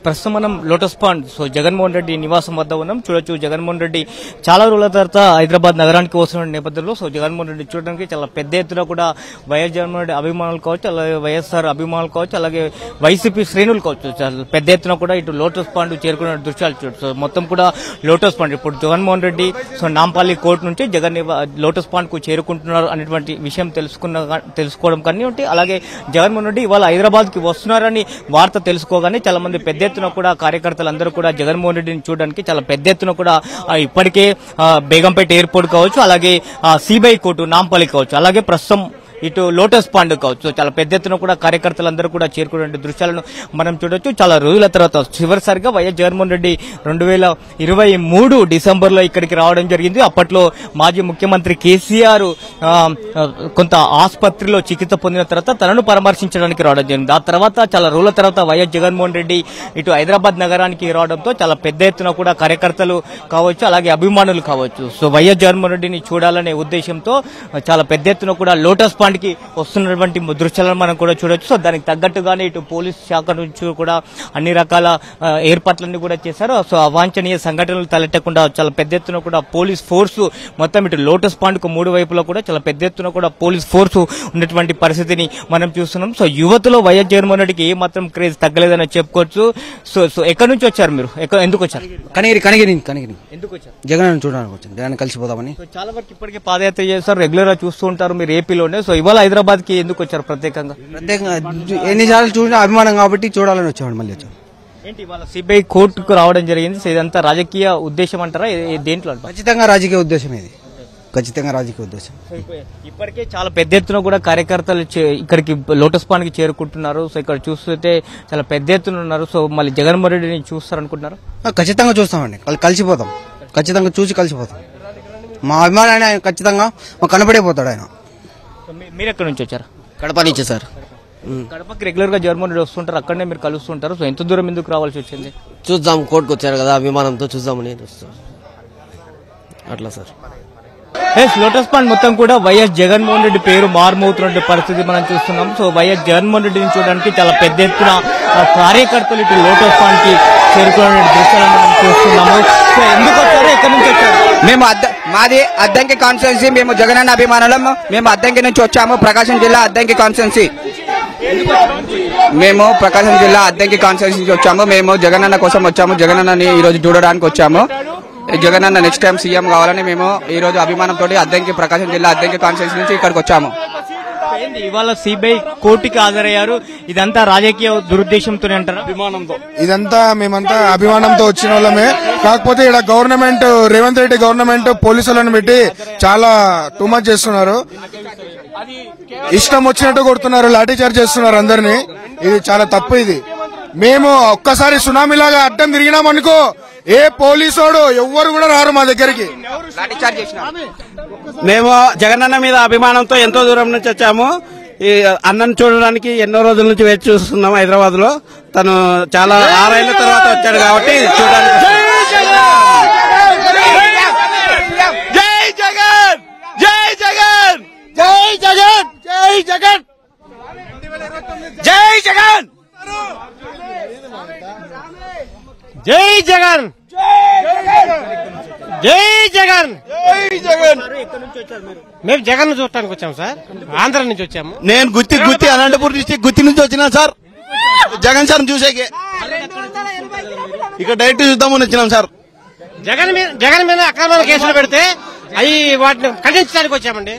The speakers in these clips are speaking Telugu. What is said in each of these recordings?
ప్రస్తుతం మనం లోటస్ పాండ్ జగన్మోహన్ రెడ్డి నివాసం వద్ద ఉన్నాం. చూడొచ్చు జగన్మోహన్ రెడ్డి చాలా రోజుల తర్వాత హైదరాబాద్ నగరానికి వస్తున్న నేపథ్యంలో జగన్మోహన్ రెడ్డి చూడడానికి చాలా పెద్ద ఎత్తున కూడా వైఎస్ జగన్మోహన్ రెడ్డి అభిమానులు కావచ్చు, అలాగే వైఎస్ఆర్ అభిమానులు కావచ్చు, అలాగే వైసీపీ శ్రేణులు కావచ్చు, చాలా పెద్ద ఎత్తున కూడా ఇటు లోటస్ పాండ్ చేరుకున్న దృశ్యాలు చూడొచ్చు. మొత్తం కూడా లోటస్ పాండ్ ఇప్పుడు జగన్మోహన్ రెడ్డి నాంపల్లి కోర్టు నుంచి లోటస్ పాండ్ కు చేరుకుంటున్నారు అనేటువంటి విషయం తెలుసుకోవడం కానీ, అలాగే జగన్మోహన్ రెడ్డి ఇవాళ హైదరాబాద్ కి వస్తున్నారని వార్త తెలుసుకోగానే చాలా మంది పెద్ద ఎత్తున కూడా కార్యకర్తలందరూ కూడా జగన్మోహన్ రెడ్డిని చూడడానికి చాలా పెద్ద ఎత్తున కూడా ఇప్పటికే బేగంపేట ఎయిర్పోర్ట్ కావచ్చు, అలాగే సిబిఐ కోర్టు నాంపల్లి కావచ్చు, అలాగే ప్రస్తుతం ఇటు లోటస్ పాండ్ కావచ్చు, చాలా పెద్ద ఎత్తున కూడా కార్యకర్తలందరూ కూడా చేరుకునే దృశ్యాలను మనం చూడొచ్చు. చాలా రోజుల తర్వాత చివరిసారిగా వైఎస్ జగన్మోహన్ రెడ్డి 2023 డిసెంబర్లో ఇక్కడికి రావడం జరిగింది. అప్పట్లో మాజీ ముఖ్యమంత్రి కేసీఆర్ కొంత ఆసుపత్రిలో చికిత్స పొందిన తర్వాత తనను పరామర్శించడానికి రావడం జరిగింది. ఆ తర్వాత చాలా రోజుల తర్వాత వైఎస్ జగన్మోహన్ రెడ్డి ఇటు హైదరాబాద్ నగరానికి రావడంతో చాలా పెద్ద ఎత్తున కూడా కార్యకర్తలు కావచ్చు, అలాగే అభిమానులు కావచ్చు, వైఎస్ జగన్మోహన్ రెడ్డిని చూడాలనే ఉద్దేశంతో చాలా పెద్ద ఎత్తున కూడా లోటస్ కి వస్తున్నటువంటి దృశ్యాలను మనం కూడా చూడొచ్చు. దానికి తగ్గట్టుగానే ఇటు పోలీస్ శాఖ నుంచి కూడా అన్ని రకాల ఏర్పాట్లన్నీ కూడా చేశారు. అవాంఛనీయ సంఘటనలు తలెట్టకుండా చాలా పెద్ద ఎత్తున కూడా పోలీస్ ఫోర్సు మొత్తం ఇటు లోటస్ పాండ్ కు 3 వైపులా కూడా చాలా పెద్ద ఎత్తున కూడా పోలీస్ ఫోర్సు ఉన్నటువంటి పరిస్థితిని మనం చూస్తున్నాం. యువతలో వైఎస్ జగన్మోహన్ రెడ్డికి ఏ మాత్రం క్రేజ్ తగ్గలేదని చెప్పుకోవచ్చు. ఎక్కడి నుంచి వచ్చారు మీరు? ఎందుకు వచ్చారు? కనిగిరి ఎందుకు వచ్చారు? జగన్ చూడడానికి వచ్చాను, జగన్ కలిసిపోదామని. చాలా వరకు ఇప్పటికే పాదయాత్ర చేస్తారు, రెగ్యులర్ గా చూస్తూ ఉంటారు మీరు ఏపీలోనే. ఇవాళ హైదరాబాద్ కి ఎందుకు వచ్చారు ప్రత్యేకంగా? ఎన్నిసార్లు చూసినా అభిమానం కాబట్టి చూడాలని వచ్చాడు. మళ్ళీ వచ్చాడు. ఏంటి ఇవాళ సిబిఐ కోర్టుకు రావడం జరిగింది, ఇదంతా రాజకీయ ఉద్దేశం అంటారా? దేంట్లో? ఖచ్చితంగా రాజకీయ ఉద్దేశం ఇది, ఖచ్చితంగా రాజకీయ ఉద్దేశం. ఇప్పటికే చాలా పెద్ద ఎత్తున కూడా కార్యకర్తలు ఇక్కడికి లోటస్ పాండ్ కి చేరుకుంటున్నారు. ఇక్కడ చూస్తుంటే చాలా పెద్ద ఎత్తున ఉన్నారు. మళ్ళీ జగన్మోహన్ రెడ్డిని చూస్తారనుకుంటున్నారు? ఖచ్చితంగా చూస్తామండి, కలిసిపోతాం, ఖచ్చితంగా చూసి కలిసిపోతాం. మా అభిమానాన్ని ఆయన ఖచ్చితంగా మాకు కనపడిపోతాడు ఆయన. మీరు ఎక్కడి నుంచి వచ్చారు? కడప నుంచి సార్. కడపకి రెగ్యులర్ గా జగన్మోహన్ రెడ్డి వస్తుంటారు, అక్కడనే మీరు కలుస్తుంటారు. ఎంత దూరం ఎందుకు రావాల్సి వచ్చింది? చూద్దాం, కోర్టుకు వచ్చారు కదా, అభిమానంతో చూద్దామని అట్లా సార్. లోటస్ పాండ్ మొత్తం కూడా వైఎస్ జగన్మోహన్ రెడ్డి పేరు మారుమవుతున్న పరిస్థితి మనం చూస్తున్నాం. వైఎస్ జగన్మోహన్ రెడ్డిని చూడడానికి చాలా పెద్ద ఎత్తున కార్యకర్తలు ఇటు లోటస్ పాండ్ కి చేరుకునే దృశ్యాలను మనం చూస్తున్నాము. ఎందుకు వచ్చారు, ఎక్కడి నుంచి వచ్చారు? మేము మాది అద్దంకి కాన్స్టిట్యున్సీ, మేము జగనన్న అభిమానులం. మేము అద్దంకి నుంచి వచ్చాము, ప్రకాశం జిల్లా అద్దంకి కాన్స్టిట్యున్సీ. మేము ప్రకాశం జిల్లా అద్దంకి కాన్స్టిట్యున్సీ నుంచి వచ్చాము. మేము జగనన్న కోసం వచ్చాము, జగనన్నని ఈ రోజు చూడడానికి వచ్చాము. జగనన్న నెక్స్ట్ టైం సీఎం కావాలని మేము ఈ రోజు అభిమానంతో అద్దంకి ప్రకాశం జిల్లా అద్దంకి కాన్స్టిట్యున్సీ నుంచి ఇక్కడికి వచ్చాము. ఇవాళ సిబిఐ కోర్టుకి హాజరయ్యారు, ఇదంతా రాజకీయ దురుద్దేశంతో అంటారా? అభిమానంతో ఇదంతా మేమంతా అభిమానంతో వచ్చిన వాళ్ళమే. కాకపోతే ఇక్కడ గవర్నమెంట్, రేవంత్ రెడ్డి గవర్నమెంట్ పోలీసులను పెట్టి చాలా టూ మచ్ చేస్తున్నారు. ఇష్టం వచ్చినట్టు కొడుతున్నారు, లాఠీ చార్జ్ చేస్తున్నారు అందరినీ. ఇది చాలా తప్పు. ఇది మేము ఒక్కసారి సునామీలాగా అడ్డం తిరిగినామనుకో ఏ పోలీసోడు ఎవ్వరు కూడా రారు మా దగ్గరికి. మేము జగనన్న మీద అభిమానంతో ఎంతో దూరం నుంచి వచ్చాము. ఈ అన్నను చూడడానికి ఎన్నో రోజుల నుంచి వేచి చూస్తున్నాం. హైదరాబాద్ లో తను చాలా 6 ఏళ్ల తర్వాత వచ్చాడు కాబట్టి చూడడానికి. జై జగన్, జై జగన్, జై జగన్, జై జగన్, జై జగన్, జై జగన్, జై జగన్, జై జగన్. మేము జగన్ చూడటానికి వచ్చాము సార్, ఆంధ్ర నుంచి వచ్చాము. నేను గుత్తి అనంతపూర్ డిస్టిక్ గుత్తి నుంచి వచ్చినా సార్, జగన్ సార్ చూసేకే. ఇక డైరెక్ట్ చూద్దామని వచ్చినాం సార్. జగన్ మీద అక్రమాల కేసులు పెడితే అవి వాటిని ఖండించడానికి వచ్చామండి.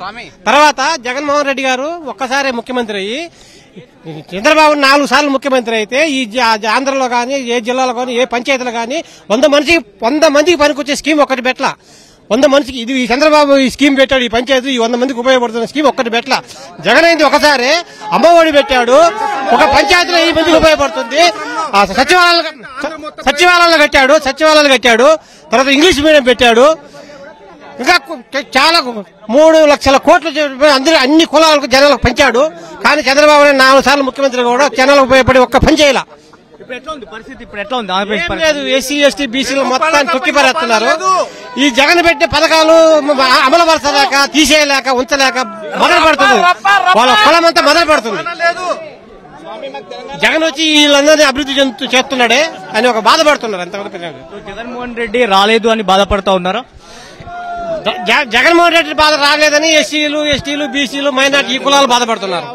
తర్వాత జగన్మోహన్ రెడ్డి గారు ఒక్కసారి ముఖ్యమంత్రి అయ్యి, చంద్రబాబు 4 సార్లు ముఖ్యమంత్రి అయితే ఈ ఆంధ్రలో కానీ, ఏ జిల్లాలో కానీ, ఏ పంచాయతీలో కానీ 100 మందికి పనికొచ్చే స్కీమ్ ఒక్కటి పెట్టలా. 100 మందికి ఇది చంద్రబాబు ఈ స్కీమ్ పెట్టాడు, ఈ పంచాయతీ ఈ 100 మందికి ఉపయోగపడుతున్న స్కీమ్ ఒక్కటి పెట్టలా. జగన్ అయింది ఒకసారి అమ్మఒడి పెట్టాడు, ఒక పంచాయతీలో 1000 మందికి ఉపయోగపడుతుంది. సచివాలయాలు కట్టాడు, తర్వాత ఇంగ్లీష్ మీడియం పెట్టాడు. ఇంకా చాలా 3 లక్షల కోట్లు అందరూ అన్ని కులాలకు జనాలకు పంచాడు. కానీ చంద్రబాబు 4 సార్లు ముఖ్యమంత్రి కూడా జనాలకు ఉపయోగపడి ఒక్క పని చేయాల. లేదు, ఎస్సీ ఎస్టీ బీసీలు మొత్తాన్ని తొక్కిపరేస్తున్నారు. ఈ జగన్ పెట్టే పథకాలు అమలు పరచలేక, తీసేయలేక, ఉంచలేక మొదలు పడుతుంది. వాళ్ళ కులం అంతా మొదలు పడుతుంది. జగన్ వచ్చి వీళ్ళందరినీ అభివృద్ధి చేస్తున్నాడే అని ఒక బాధపడుతున్నారు అంతవరకు. జగన్మోహన్ రెడ్డి రాలేదు అని బాధపడతా ఉన్నారా? జగన్మోహన్ రెడ్డి బాధ రాలేదని ఎస్సీలు, ఎస్టీలు, బీసీలు, మైనార్టీ ఈ కులాలు బాధపడుతున్నారు.